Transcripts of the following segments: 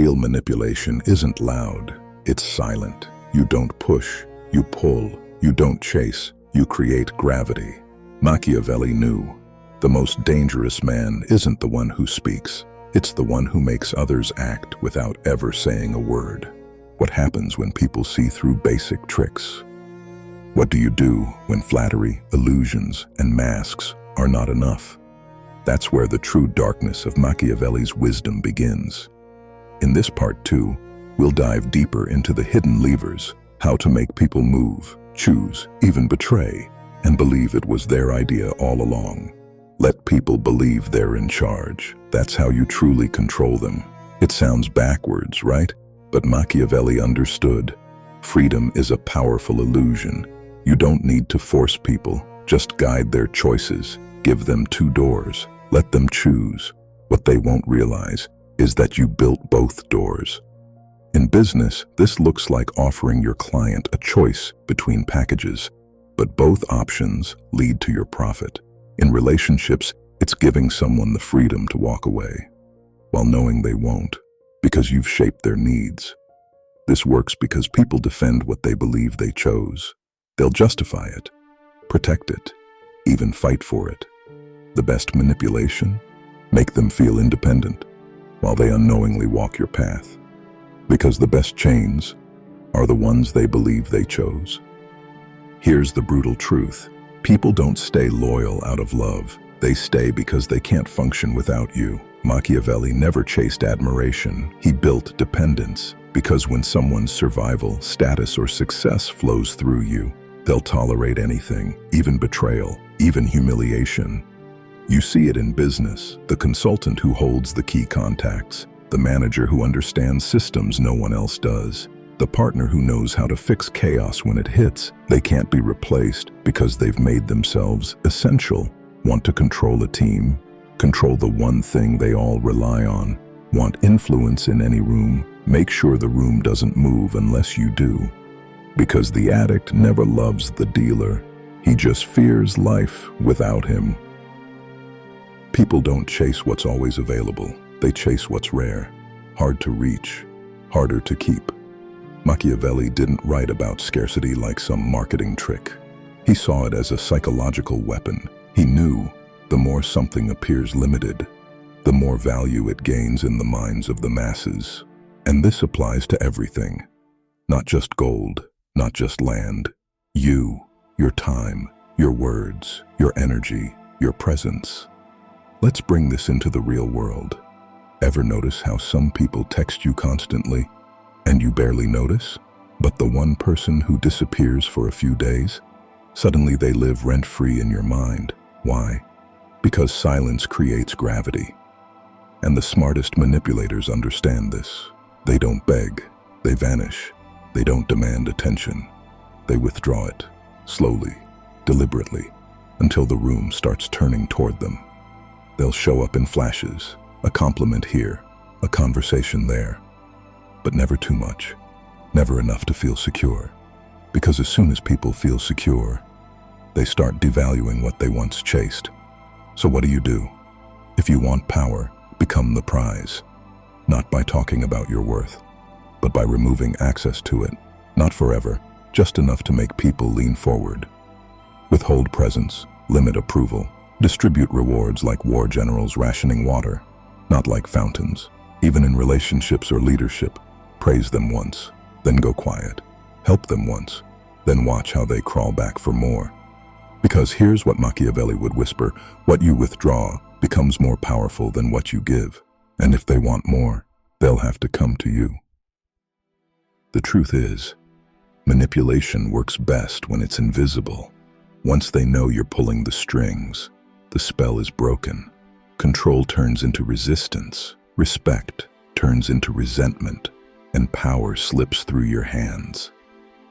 Real manipulation isn't loud, it's silent. You don't push, you pull. You don't chase, you create gravity. Machiavelli knew the most dangerous man isn't the one who speaks, it's the one who makes others act without ever saying a word. What happens when people see through basic tricks? What do you do when flattery, illusions, and masks are not enough? That's where the true darkness of Machiavelli's wisdom begins. In this part 2, we'll dive deeper into the hidden levers, how to make people move, choose, even betray, and believe it was their idea all along. Let people believe they're in charge. That's how you truly control them. It sounds backwards, right? But Machiavelli understood. Freedom is a powerful illusion. You don't need to force people. Just guide their choices. Give them 2 doors. Let them choose. What they won't realize is that you built both doors. In business, this looks like offering your client a choice between packages, but both options lead to your profit. In relationships, it's giving someone the freedom to walk away, while knowing they won't, because you've shaped their needs. This works because people defend what they believe they chose. They'll justify it, protect it, even fight for it. The best manipulation? Make them feel independent, while they unknowingly walk your path. Because the best chains are the ones they believe they chose. Here's the brutal truth. People don't stay loyal out of love. They stay because they can't function without you. Machiavelli never chased admiration. He built dependence. Because when someone's survival, status, or success flows through you, they'll tolerate anything, even betrayal, even humiliation. You see it in business, the consultant who holds the key contacts, the manager who understands systems no one else does, the partner who knows how to fix chaos when it hits. They can't be replaced because they've made themselves essential. Want to control a team? Control the one thing they all rely on. Want influence in any room? Make sure the room doesn't move unless you do. Because the addict never loves the dealer. He just fears life without him. People don't chase what's always available. They chase what's rare, hard to reach, harder to keep. Machiavelli didn't write about scarcity like some marketing trick. He saw it as a psychological weapon. He knew the more something appears limited, the more value it gains in the minds of the masses. And this applies to everything. Not just gold, not just land. You, your time, your words, your energy, your presence. Let's bring this into the real world. Ever notice how some people text you constantly and you barely notice? But the one person who disappears for a few days, suddenly they live rent-free in your mind. Why? Because silence creates gravity. And the smartest manipulators understand this. They don't beg, they vanish. They don't demand attention. They withdraw it, slowly, deliberately, until the room starts turning toward them. They'll show up in flashes. A compliment here, a conversation there, but never too much, never enough to feel secure. Because as soon as people feel secure, they start devaluing what they once chased. So what do? If you want power, become the prize. Not by talking about your worth, but by removing access to it. Not forever, just enough to make people lean forward. Withhold presence, limit approval, distribute rewards like war generals rationing water. Not like fountains. Even in relationships or leadership, praise them once, then go quiet. Help them once, then watch how they crawl back for more. Because here's what Machiavelli would whisper: what you withdraw becomes more powerful than what you give. And if they want more, they'll have to come to you. The truth is, manipulation works best when it's invisible. Once they know you're pulling the strings, the spell is broken. Control turns into resistance, respect turns into resentment, and power slips through your hands.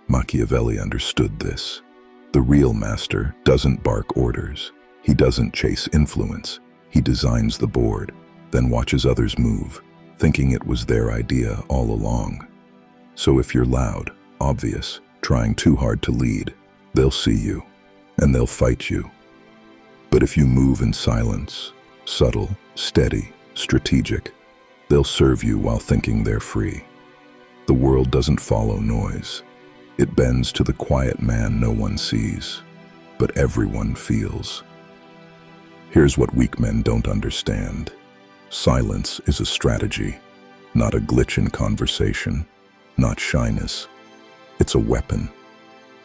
Machiavelli understood this. The real master doesn't bark orders. He doesn't chase influence. He designs the board, then watches others move, thinking it was their idea all along. So if you're loud, obvious, trying too hard to lead, they'll see you, and they'll fight you. But if you move in silence, subtle, steady, strategic, They'll serve you while thinking they're free. The world doesn't follow noise. It bends to the quiet man no one sees, but everyone feels. Here's what weak men don't understand. Silence is a strategy, not a glitch in conversation, not shyness. It's a weapon.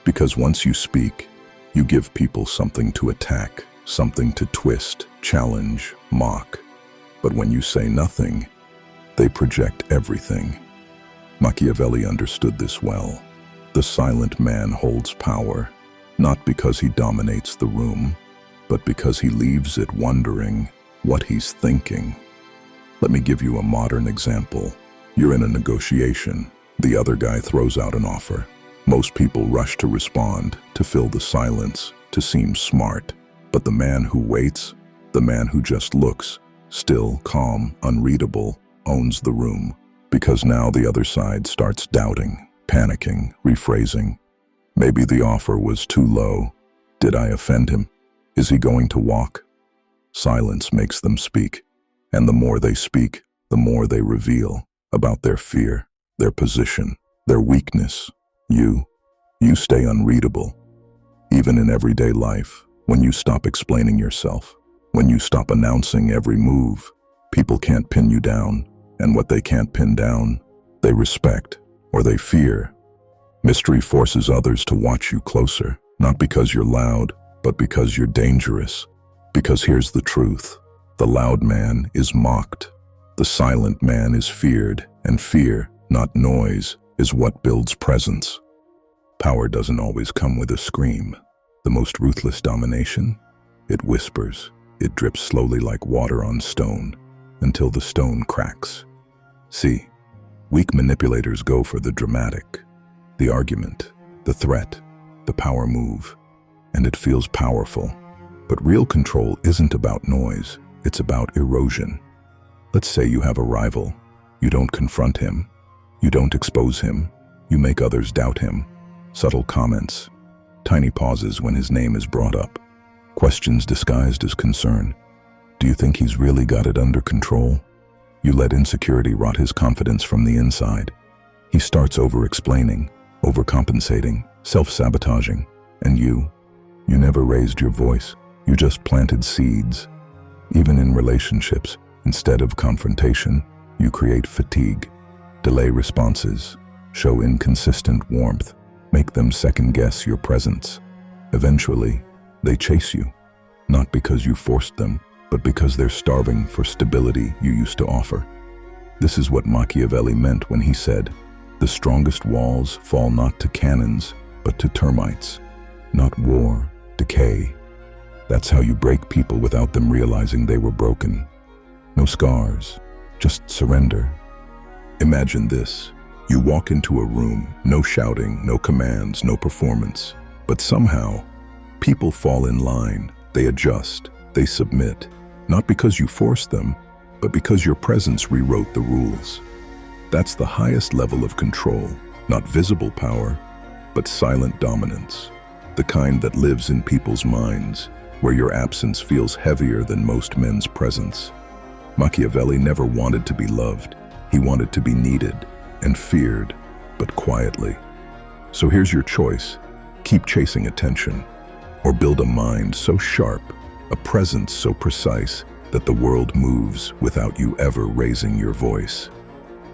Because once you speak, you give people something to attack, something to twist, challenge, mock. But when you say nothing, they project everything. Machiavelli understood this well. The silent man holds power, not because he dominates the room, but because he leaves it wondering what he's thinking. Let me give you a modern example. You're in a negotiation. The other guy throws out an offer. Most people rush to respond, to fill the silence, to seem smart. But the man who waits, the man who just looks, still, calm, unreadable, owns the room. Because now the other side starts doubting, panicking, rephrasing. Maybe the offer was too low. Did I offend him? Is he going to walk? Silence makes them speak. And the more they speak, the more they reveal about their fear, their position, their weakness. You stay unreadable. Even in everyday life, when you stop explaining yourself, when you stop announcing every move, people can't pin you down. And what they can't pin down, they respect or they fear. Mystery forces others to watch you closer, not because you're loud, but because you're dangerous. Because here's the truth. The loud man is mocked. The silent man is feared, and fear, not noise, is what builds presence. Power doesn't always come with a scream. The most ruthless domination? It whispers. It drips slowly like water on stone, until the stone cracks. See, weak manipulators go for the dramatic, the argument, the threat, the power move, and it feels powerful. But real control isn't about noise, it's about erosion. Let's say you have a rival. You don't confront him. You don't expose him. You make others doubt him. Subtle comments, tiny pauses when his name is brought up, questions disguised as concern. Do you think he's really got it under control? You let insecurity rot his confidence from the inside. He starts over-explaining, overcompensating, self-sabotaging. And you never raised your voice. You just planted seeds. Even in relationships, instead of confrontation, you create fatigue, delay responses, show inconsistent warmth, make them second-guess your presence. Eventually, they chase you, not because you forced them, but because they're starving for stability you used to offer. This is what Machiavelli meant when he said, "The strongest walls fall not to cannons, but to termites." Not war, decay. That's how you break people without them realizing they were broken. No scars, just surrender. Imagine this. You walk into a room, no shouting, no commands, no performance. But somehow, people fall in line, they adjust, they submit. Not because you forced them, but because your presence rewrote the rules. That's the highest level of control, not visible power, but silent dominance. The kind that lives in people's minds, where your absence feels heavier than most men's presence. Machiavelli never wanted to be loved. He wanted to be needed and feared, but quietly. So here's your choice. Keep chasing attention, or build a mind so sharp, a presence so precise, that the world moves without you ever raising your voice.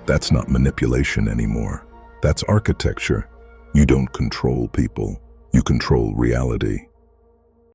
That's not manipulation anymore. That's architecture. You don't control people. You control reality.